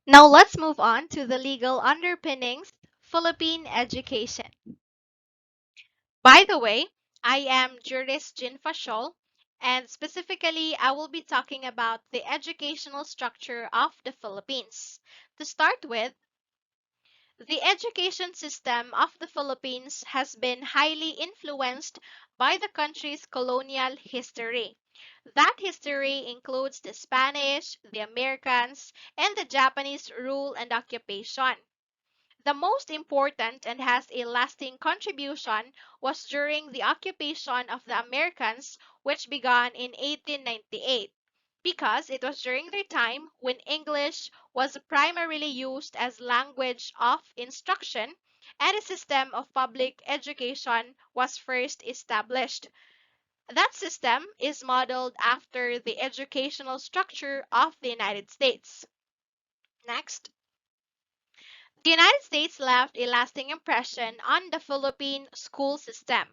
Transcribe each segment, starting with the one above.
Now let's move on to the legal underpinnings, Philippine education. By the way, I am Juris Jin Fashol, and specifically I will be talking about the educational structure of the Philippines. To start with, the education system of the Philippines has been highly influenced by the country's colonial history. That history includes the Spanish, the Americans, and the Japanese rule and occupation. The most important and has a lasting contribution was during the occupation of the Americans, which began in 1898, because it was during their time when English was primarily used as language of instruction and a system of public education was first established. That system is modeled after the educational structure of the United States. Next. The United States left a lasting impression on the Philippine school system.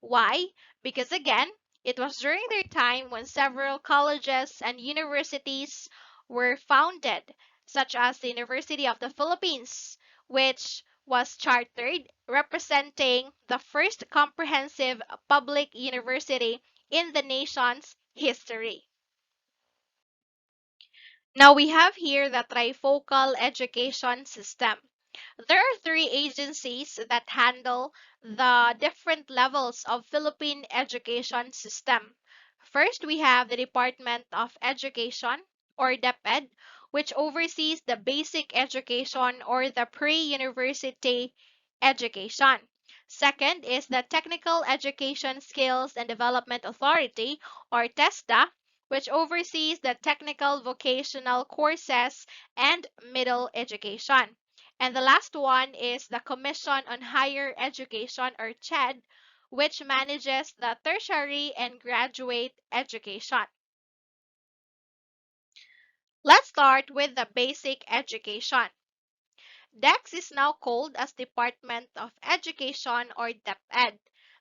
Why? Because again, it was during their time when several colleges and universities were founded, such as the University of the Philippines, which was chartered, representing the first comprehensive public university in the nation's history. Now we have here the trifocal education system. There are three agencies that handle the different levels of Philippine education system. First, we have the Department of Education, or DepEd, which oversees the basic education or the pre-university education. Second is the Technical Education Skills and Development Authority, or TESDA, which oversees the technical vocational courses and middle education. And the last one is the Commission on Higher Education, or CHED, which manages the tertiary and graduate education. Let's start with the basic education. DEX is now called as Department of Education, or DepEd,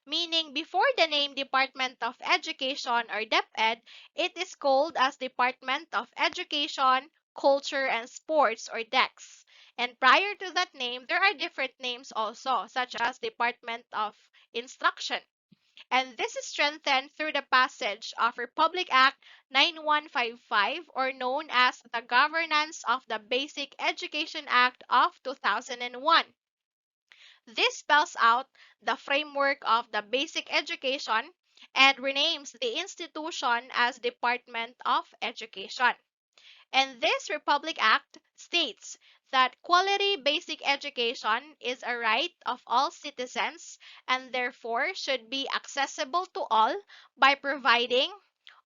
meaning before the name Department of Education, or DepEd, it is called as Department of Education, Culture and Sports, or DEX. And prior to that name, there are different names also, such as Department of Instruction. And this is strengthened through the passage of Republic Act 9155, or known as the Governance of the Basic Education Act of 2001. This spells out the framework of the basic education and renames the institution as Department of Education. And this Republic Act states that quality basic education is a right of all citizens and therefore should be accessible to all by providing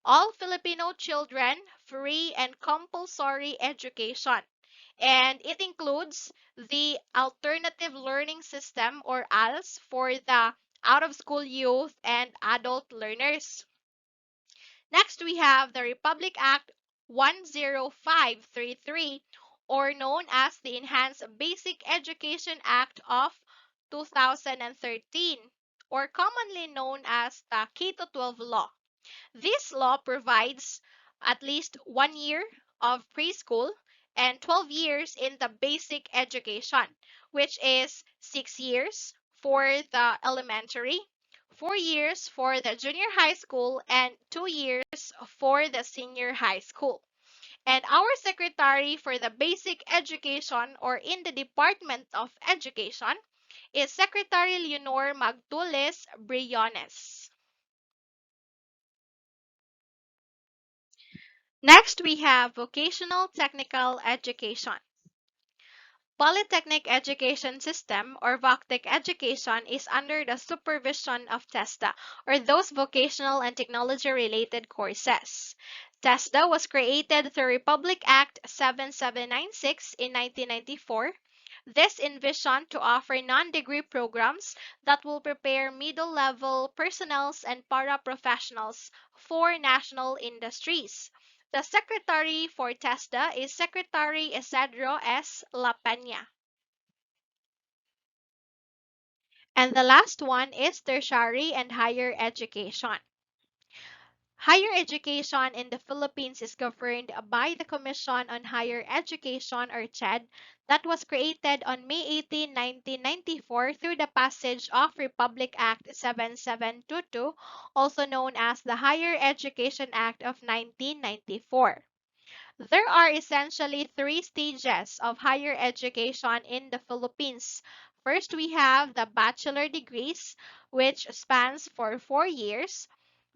all Filipino children free and compulsory education. And it includes the Alternative Learning System, or ALS, for the out of school youth and adult learners. Next, we have the Republic Act 10533, or known as the Enhanced Basic Education Act of 2013, or commonly known as the K-12 law. This law provides at least 1 year of preschool and 12 years in the basic education, which is 6 years for the elementary, 4 years for the junior high school, and 2 years for the senior high school. And our secretary for the basic education, or in the Department of Education, is Secretary Leonor Magtulis Briones. Next, we have vocational technical education. Polytechnic Education System, or VOCTEC education, is under the supervision of TESDA, or those vocational and technology-related courses. TESDA was created through Republic Act 7796 in 1994. This envisioned to offer non-degree programs that will prepare middle-level personnels and paraprofessionals for national industries. The secretary for TESDA is Secretary Isidro S. La Peña. And the last one is tertiary and higher education. Higher education in the Philippines is governed by the Commission on Higher Education or CHED that was created on May 18, 1994 through the passage of Republic Act 7722, also known as the Higher Education Act of 1994. There are essentially three stages of higher education in the Philippines. First, we have the bachelor degrees, which spans for 4 years.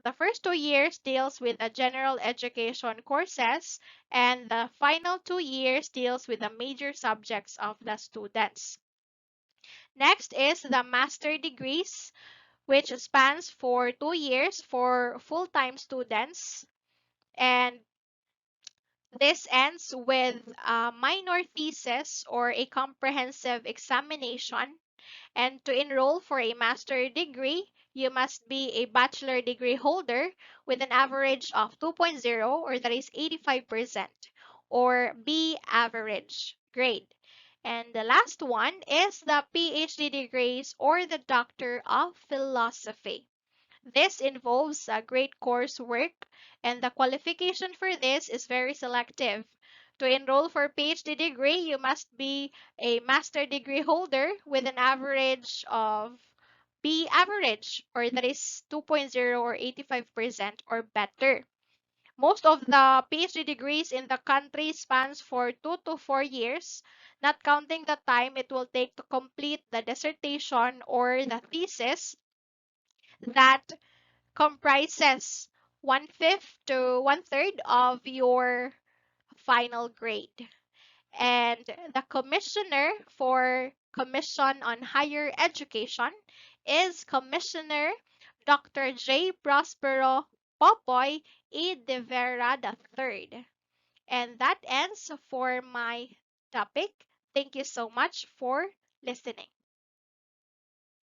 The first 2 years deals with the general education courses, and the final 2 years deals with the major subjects of the students. Next is the master degrees, which spans for 2 years for full-time students, and this ends with a minor thesis or a comprehensive examination. And to enroll for a master degree, you must be a bachelor degree holder with an average of 2.0, or that is 85%, or B average grade. And the last one is the PhD degrees or the Doctor of Philosophy. This involves a great coursework, and the qualification for this is very selective. To enroll for PhD degree, you must be a master degree holder with an average of B average, or that is 2.0 or 85% or better. Most of the PhD degrees in the country spans for 2 to 4 years, not counting the time it will take to complete the dissertation or the thesis that comprises one-fifth to one-third of your final grade. And the commissioner for Commission on Higher Education is Commissioner Dr. J. Prospero Popoy E. De Vera III. And that ends for my topic. Thank you so much for listening.